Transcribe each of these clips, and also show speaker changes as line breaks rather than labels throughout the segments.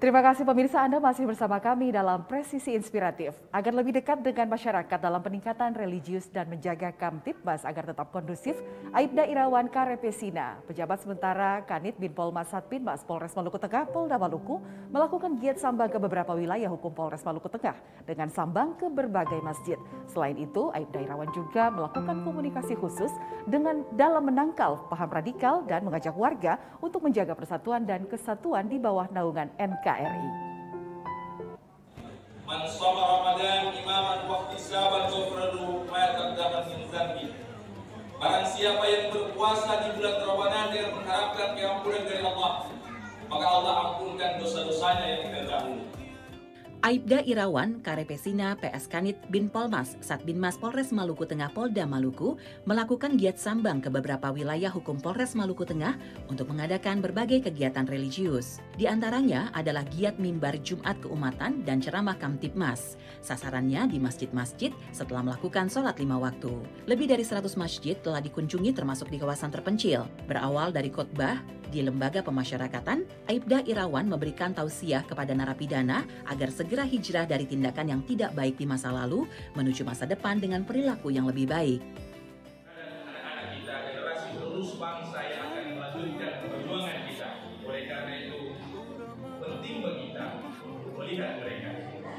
Terima kasih pemirsa, Anda masih bersama kami dalam Presisi Inspiratif. Agar lebih dekat dengan masyarakat dalam peningkatan religius dan menjaga Kamtibmas agar tetap kondusif, Aibda Irawan Karepesina, pejabat sementara Kanit Binpolmas Satbinmas Polres Maluku Tengah Polda Maluku, melakukan giat sambang ke beberapa wilayah hukum Polres Maluku Tengah dengan sambang ke berbagai masjid. Selain itu, Aibda Irawan juga melakukan komunikasi khusus dalam menangkal paham radikal dan mengajak warga untuk menjaga persatuan dan kesatuan di bawah naungan NKRI.
Man shoma Ramadan imaman wa ihtisaban ghufranu ma taqaddama min dzanbi. Barang siapa yang berpuasa di bulan Ramadan dengan mengharapkan keampunan dari Allah, maka Allah ampunkan dosa-dosanya yang terdahulu.
Aibda Irawan Karepesina PS Kanit Binpolmas Satbinmas Polres Maluku Tengah Polda Maluku melakukan giat sambang ke beberapa wilayah hukum Polres Maluku Tengah untuk mengadakan berbagai kegiatan religius. Di antaranya adalah giat mimbar Jumat keumatan dan ceramah Kamtibmas. Sasarannya di masjid-masjid setelah melakukan sholat 5 waktu. Lebih dari 100 masjid telah dikunjungi termasuk di kawasan terpencil. Berawal dari khotbah di lembaga pemasyarakatan, Aibda Irawan memberikan tausiah kepada narapidana agar segera hijrah dari tindakan yang tidak baik di masa lalu menuju masa depan dengan perilaku yang lebih baik.
Anak-anak kita, generasi penerus bangsa yang akan melanjutkan perjuangan kita. Oleh karena itu, penting bagi kita untuk melihat mereka.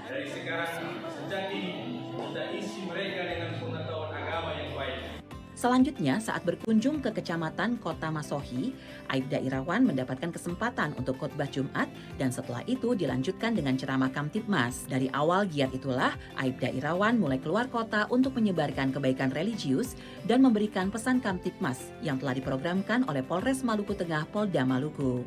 Dari sekarang, sejak ini, kita isi mereka dengan pengetahuan agama yang baik.
Selanjutnya, saat berkunjung ke Kecamatan Kota Masohi, Aibda Irawan mendapatkan kesempatan untuk khotbah Jumat dan setelah itu dilanjutkan dengan ceramah Kamtibmas. Dari awal giat itulah, Aibda Irawan mulai keluar kota untuk menyebarkan kebaikan religius dan memberikan pesan Kamtibmas yang telah diprogramkan oleh Polres Maluku Tengah Polda Maluku.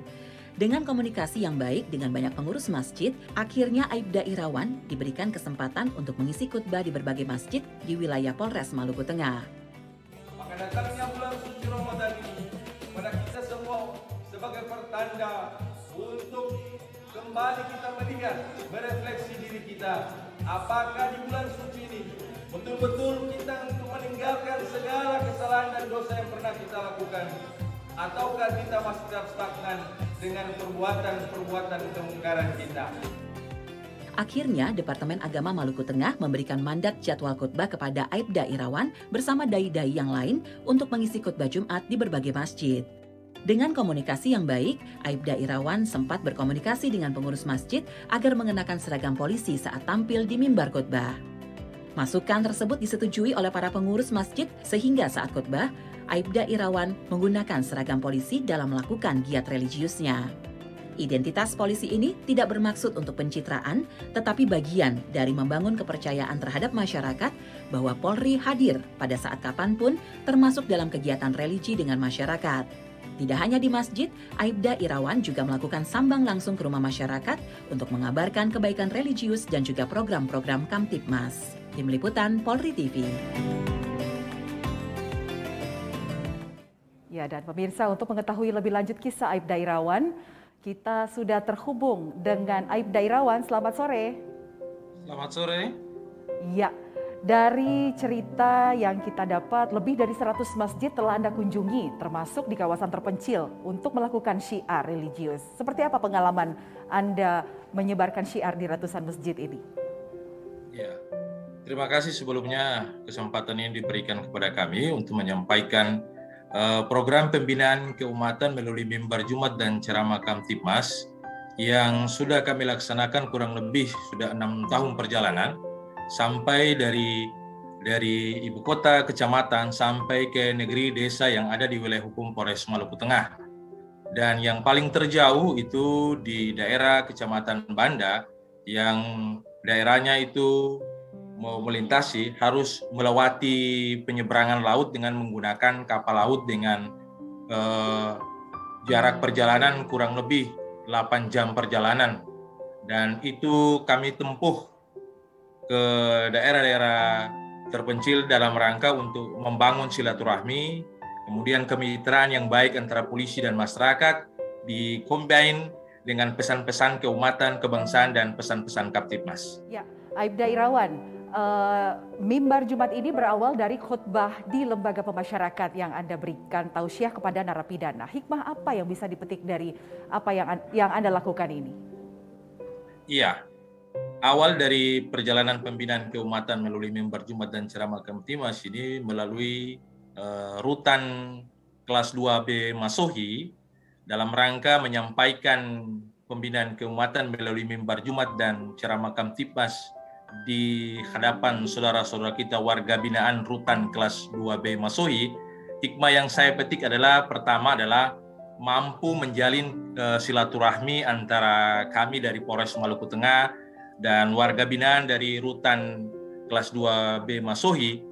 Dengan komunikasi yang baik dengan banyak pengurus masjid, akhirnya Aibda Irawan diberikan kesempatan untuk mengisi khutbah di berbagai masjid di wilayah Polres Maluku Tengah.
Datangnya bulan suci Ramadan ini pada kita semua sebagai pertanda untuk kembali kita melihat, merefleksi diri kita. Apakah di bulan suci ini betul-betul kita untuk meninggalkan segala kesalahan dan dosa yang pernah kita lakukan? Ataukah kita masih tetap stagnan dengan perbuatan-perbuatan kemungkaran kita?
Akhirnya, Departemen Agama Maluku Tengah memberikan mandat jadwal khutbah kepada Aibda Irawan bersama dai-dai yang lain untuk mengisi khutbah Jumat di berbagai masjid. Dengan komunikasi yang baik, Aibda Irawan sempat berkomunikasi dengan pengurus masjid agar mengenakan seragam polisi saat tampil di mimbar khutbah. Masukan tersebut disetujui oleh para pengurus masjid sehingga saat khutbah, Aibda Irawan menggunakan seragam polisi dalam melakukan giat religiusnya. Identitas polisi ini tidak bermaksud untuk pencitraan, tetapi bagian dari membangun kepercayaan terhadap masyarakat bahwa Polri hadir pada saat kapanpun, termasuk dalam kegiatan religi dengan masyarakat. Tidak hanya di masjid, Aibda Irawan juga melakukan sambang langsung ke rumah masyarakat untuk mengabarkan kebaikan religius dan juga program-program Kamtibmas. Tim Liputan Polri TV.
Ya, dan pemirsa, untuk mengetahui lebih lanjut kisah Aibda Irawan, kita sudah terhubung dengan Aibda Irawan. Selamat sore.
Selamat sore.
Ya, dari cerita yang kita dapat, lebih dari 100 masjid telah Anda kunjungi, termasuk di kawasan terpencil, untuk melakukan syiar religius. Seperti apa pengalaman Anda menyebarkan syiar di ratusan masjid ini?
Ya, terima kasih sebelumnya kesempatan ini diberikan kepada kami untuk menyampaikan program pembinaan keumatan melalui mimbar Jumat dan ceramah Kamtibmas yang sudah kami laksanakan kurang lebih sudah 6 tahun perjalanan sampai dari ibu kota, kecamatan sampai ke negeri desa yang ada di wilayah hukum Polres Maluku Tengah. Dan yang paling terjauh itu di daerah Kecamatan Banda yang daerahnya itu mau melintasi harus melewati penyeberangan laut dengan menggunakan kapal laut dengan jarak perjalanan kurang lebih 8 jam perjalanan. Dan itu kami tempuh ke daerah-daerah terpencil dalam rangka untuk membangun silaturahmi, kemudian kemitraan yang baik antara polisi dan masyarakat, dikombin dengan pesan-pesan keumatan, kebangsaan, dan pesan-pesan Kamtibmas.
Ya, Aibda Irawan, mimbar Jumat ini berawal dari khutbah di lembaga pemasyarakatan yang Anda berikan tausiah kepada narapidana. Hikmah apa yang bisa dipetik dari apa yang Anda lakukan ini?
Iya, awal dari perjalanan pembinaan keumatan melalui mimbar Jumat dan ceramah Kamtibmas ini melalui rutan kelas 2B Masohi dalam rangka menyampaikan pembinaan keumatan melalui mimbar Jumat dan ceramah Kamtibmas di hadapan saudara-saudara kita warga binaan rutan kelas 2B Masohi. Hikmah yang saya petik adalah pertama adalah mampu menjalin silaturahmi antara kami dari Polres Maluku Tengah dan warga binaan dari rutan kelas 2B Masohi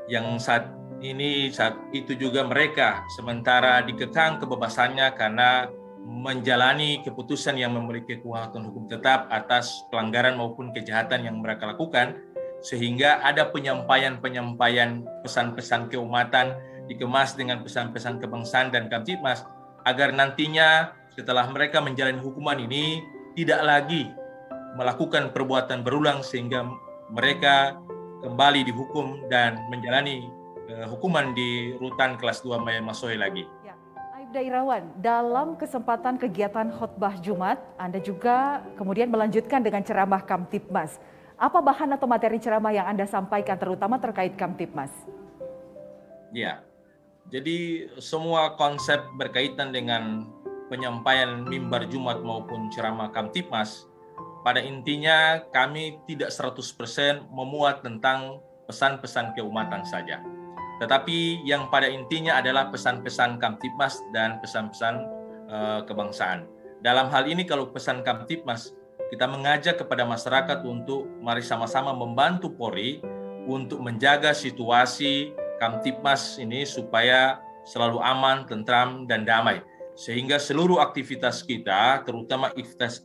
yang saat itu juga mereka sementara dikekang kebebasannya karena menjalani keputusan yang memiliki kekuatan hukum tetap atas pelanggaran maupun kejahatan yang mereka lakukan, sehingga ada penyampaian pesan-pesan keumatan dikemas dengan pesan-pesan kebangsaan dan Kamtibmas agar nantinya setelah mereka menjalani hukuman ini tidak lagi melakukan perbuatan berulang sehingga mereka kembali dihukum dan menjalani hukuman di rutan kelas 2 Masohi lagi.
Ya. Aibda Irawan, dalam kesempatan kegiatan khutbah Jumat, Anda juga kemudian melanjutkan dengan ceramah Kamtibmas. Apa bahan atau materi ceramah yang Anda sampaikan terutama terkait Kamtibmas?
Ya, jadi semua konsep berkaitan dengan penyampaian mimbar Jumat maupun ceramah Kamtibmas, pada intinya kami tidak 100% memuat tentang pesan-pesan keumatan saja. Tetapi yang pada intinya adalah pesan-pesan Kamtibmas dan pesan-pesan kebangsaan. Dalam hal ini kalau pesan Kamtibmas, kita mengajak kepada masyarakat untuk mari sama-sama membantu Polri untuk menjaga situasi Kamtibmas ini supaya selalu aman, tentram, dan damai. Sehingga seluruh aktivitas kita, terutama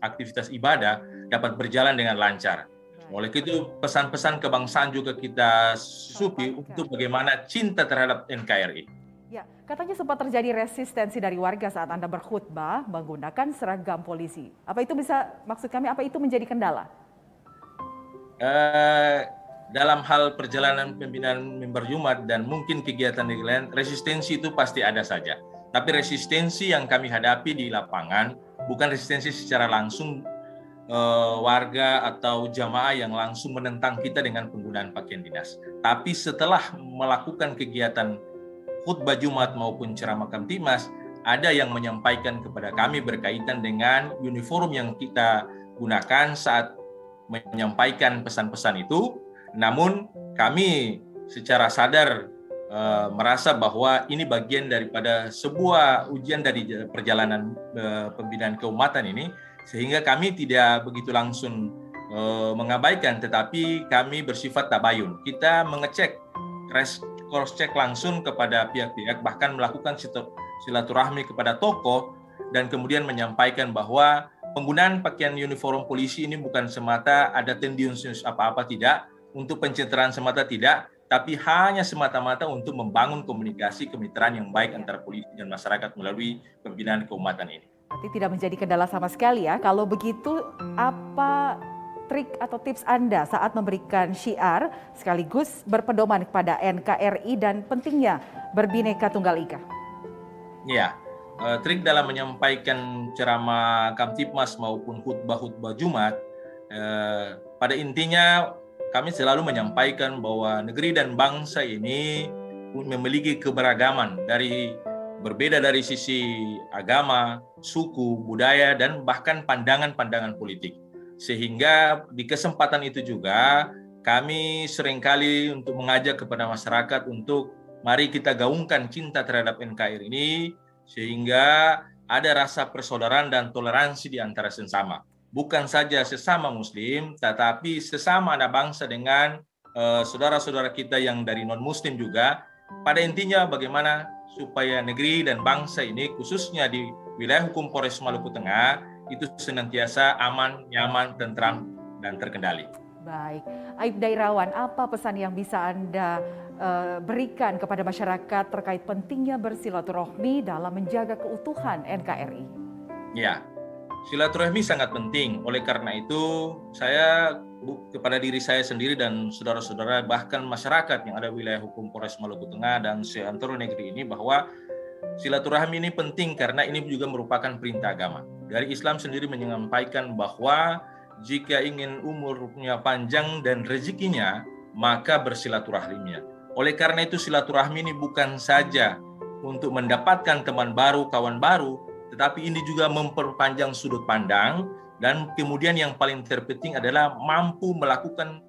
aktivitas ibadah, dapat berjalan dengan lancar. Oleh itu, pesan-pesan kebangsaan juga kita supi untuk bagaimana cinta terhadap NKRI.
Ya, katanya sempat terjadi resistensi dari warga saat Anda berkhutbah menggunakan seragam polisi. Maksud kami, apa itu menjadi kendala?
Dalam hal perjalanan pembinaan mimbar Jumat dan mungkin kegiatan yang lain, resistensi itu pasti ada saja. Tapi resistensi yang kami hadapi di lapangan bukan resistensi secara langsung warga atau jamaah yang langsung menentang kita dengan penggunaan pakaian dinas. Tapi setelah melakukan kegiatan khutbah Jumat maupun ceramah Kamtibmas, ada yang menyampaikan kepada kami berkaitan dengan uniform yang kita gunakan saat menyampaikan pesan-pesan itu. Namun kami secara sadar merasa bahwa ini bagian daripada sebuah ujian dari perjalanan pembinaan keumatan ini, sehingga kami tidak begitu langsung mengabaikan, tetapi kami bersifat tabayun. Kita mengecek, cross-check langsung kepada pihak-pihak, bahkan melakukan silaturahmi kepada tokoh, dan kemudian menyampaikan bahwa penggunaan pakaian uniform polisi ini bukan semata ada tendensi apa-apa, tidak, untuk pencitraan semata tidak, tapi hanya semata-mata untuk membangun komunikasi kemitraan yang baik antara polisi dan masyarakat melalui pembinaan keumatan ini.
Berarti tidak menjadi kendala sama sekali ya. Kalau begitu, apa trik atau tips Anda saat memberikan syiar sekaligus berpedoman kepada NKRI dan pentingnya berbineka tunggal ika?
Ya, trik dalam menyampaikan ceramah Kamtibmas maupun khutbah Jumat, pada intinya kami selalu menyampaikan bahwa negeri dan bangsa ini memiliki keberagaman, berbeda dari sisi agama, suku, budaya, dan bahkan pandangan-pandangan politik. Sehingga di kesempatan itu juga kami seringkali untuk mengajak kepada masyarakat untuk mari kita gaungkan cinta terhadap NKRI ini sehingga ada rasa persaudaraan dan toleransi di antara sesama. Bukan saja sesama Muslim, tetapi sesama anak bangsa dengan saudara-saudara kita yang dari non-Muslim juga. Pada intinya bagaimana supaya negeri dan bangsa ini, khususnya di wilayah hukum Polres Maluku Tengah, itu senantiasa aman, nyaman, tentram, dan terkendali.
Baik, Aibda Irawan, apa pesan yang bisa Anda berikan kepada masyarakat terkait pentingnya bersilaturahmi dalam menjaga keutuhan NKRI?
Ya, silaturahmi sangat penting. Oleh karena itu, saya kepada diri saya sendiri dan saudara-saudara, bahkan masyarakat yang ada wilayah hukum Polres Maluku Tengah dan seantero negeri ini, bahwa silaturahmi ini penting karena ini juga merupakan perintah agama. Dari Islam sendiri menyampaikan bahwa jika ingin umurnya panjang dan rezekinya, maka bersilaturahminya. Oleh karena itu silaturahmi ini bukan saja untuk mendapatkan teman baru, kawan baru, tetapi ini juga memperpanjang sudut pandang, dan kemudian yang paling terpenting adalah mampu melakukan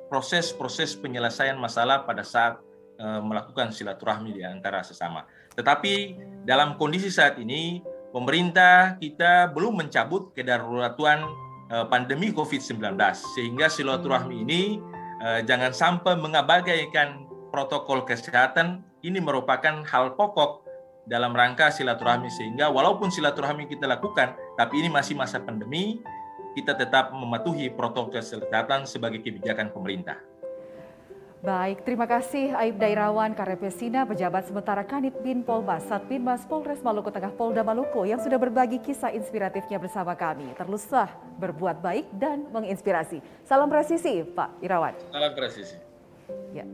proses-proses penyelesaian masalah pada saat melakukan silaturahmi di antara sesama. Tetapi dalam kondisi saat ini, pemerintah kita belum mencabut kedaruratan pandemi COVID-19, sehingga silaturahmi ini jangan sampai mengabaikan protokol kesehatan. Ini merupakan hal pokok dalam rangka silaturahmi, sehingga walaupun silaturahmi kita lakukan, tapi ini masih masa pandemi, kita tetap mematuhi protokol kesehatan sebagai kebijakan pemerintah.
Baik, terima kasih Aibda Irawan Karepesina, pejabat sementara Kanit Bin Polmas, Satbinmas Polres Maluku Tengah Polda Maluku yang sudah berbagi kisah inspiratifnya bersama kami. Teruslah berbuat baik dan menginspirasi. Salam presisi, Pak Irawan.
Salam presisi.
Ya.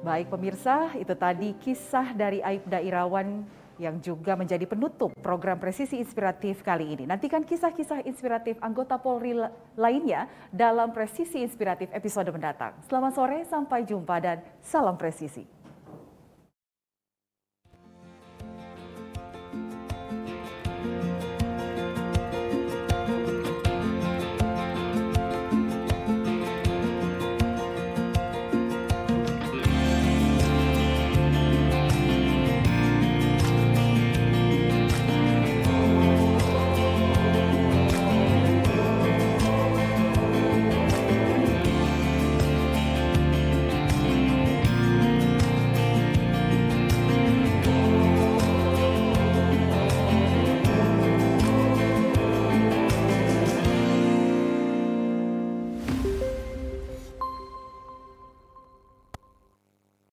Baik pemirsa, itu tadi kisah dari Aibda Irawan yang juga menjadi penutup program Presisi Inspiratif kali ini. Nantikan kisah-kisah inspiratif anggota Polri lainnya dalam Presisi Inspiratif episode mendatang. Selamat sore, sampai jumpa dan salam presisi.